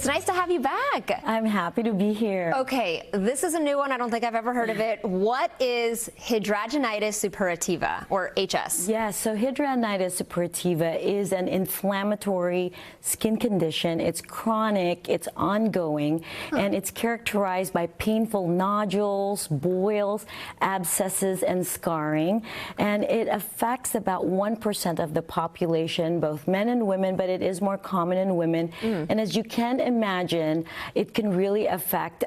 It's nice to have you back. I'm happy to be here. Okay, this is a new one. I don't think I've ever heard of it. What is hidradenitis suppurativa, or HS? Yes, so hidradenitis suppurativa is an inflammatory skin condition. It's chronic, it's ongoing, and it's characterized by painful nodules, boils, abscesses, and scarring. And it affects about 1% of the population, both men and women, but it is more common in women. And as you can imagine, it can really affect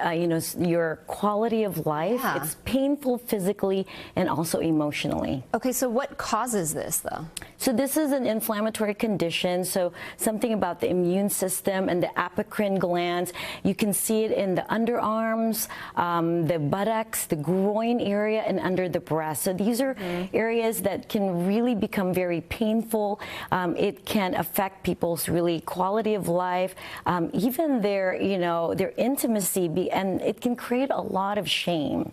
your quality of life. Yeah. It's painful physically and also emotionally. Okay, so what causes this, though? So this is an inflammatory condition, so something about the immune system and the apocrine glands. You can see it in the underarms, the buttocks, the groin area, and under the breast. So these are areas that can really become very painful. It can affect people's really quality of life, even their intimacy, and it can create a lot of shame.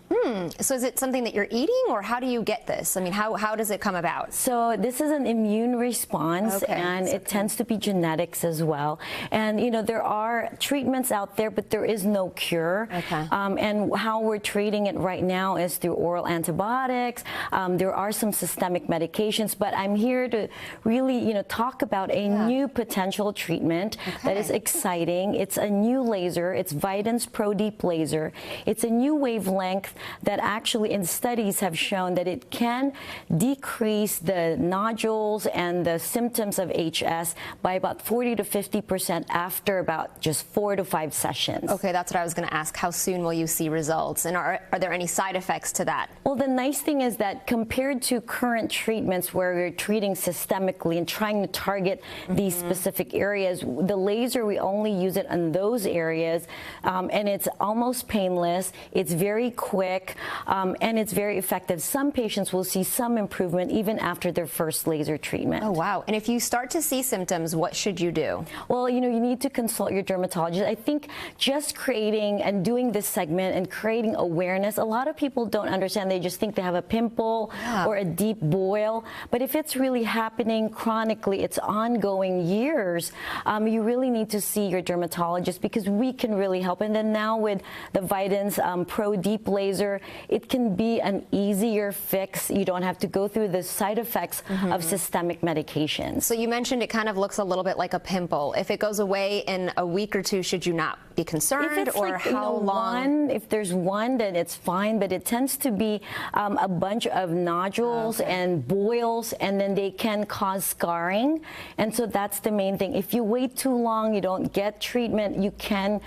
So is it something that you're eating, or how do you get this? I mean, how does it come about? So this is an immune response, and it tends to be genetics as well. And there are treatments out there, but there is no cure. And how we're treating it right now is through oral antibiotics. There are some systemic medications, but I'm here to really talk about a new potential treatment that is exciting. It's a new laser. It's Vidance Pro Deep Laser. It's a new wavelength that actually in studies have shown that it can decrease the nodules and the symptoms of HS by about 40 to 50% after about just 4 to 5 sessions. Okay, that's what I was going to ask. How soon will you see results? And are there any side effects to that? Well, the nice thing is that compared to current treatments where we're treating systemically and trying to target these specific areas, the laser, we only use it on those areas, and it's almost painless. It's very quick, and it's very effective. Some patients will see some improvement even after their first laser treatment. Oh, wow. And if you start to see symptoms, what should you do? Well, you need to consult your dermatologist. I think just creating and doing this segment and creating awareness, a lot of people don't understand. They just think they have a pimple or a deep boil. But if it's really happening chronically, it's ongoing years, you really need to see your dermatologist, because we can really help. And then now with the Vidance Pro Deep Laser, it can be an easier fix. You don't have to go through the side effects of systemic medications. So you mentioned it kind of looks a little bit like a pimple. If it goes away in a week or two, should you not be concerned? Or how long? If there's one, then it's fine, but it tends to be a bunch of nodules and boils, and then they can cause scarring. And so that's the main thing. If you wait too long, you don't get treatment, you can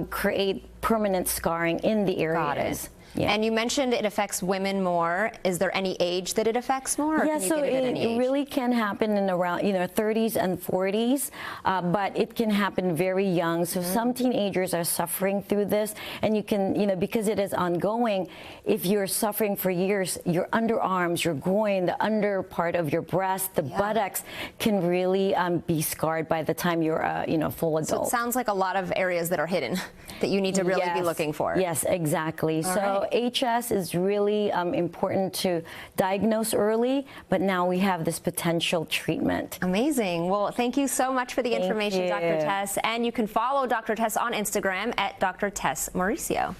create permanent scarring in the areas. Got it. Yeah. And you mentioned it affects women more. Is there any age that it affects more? Or Yeah, can you so get it at any age? It really can happen in around 30s and 40s, but it can happen very young. So some teenagers are suffering through this, and you can, because it is ongoing, if you're suffering for years, your underarms, your groin, the under part of your breast, the buttocks can really be scarred by the time you're a full adult. So it sounds like a lot of areas that are hidden that you need to really be looking for. Yes, exactly. So HS is really important to diagnose early, but now we have this potential treatment. Amazing. Well, thank you so much for the information, Dr. Tess. And you can follow Dr. Tess on Instagram at Dr. Tess Mauricio.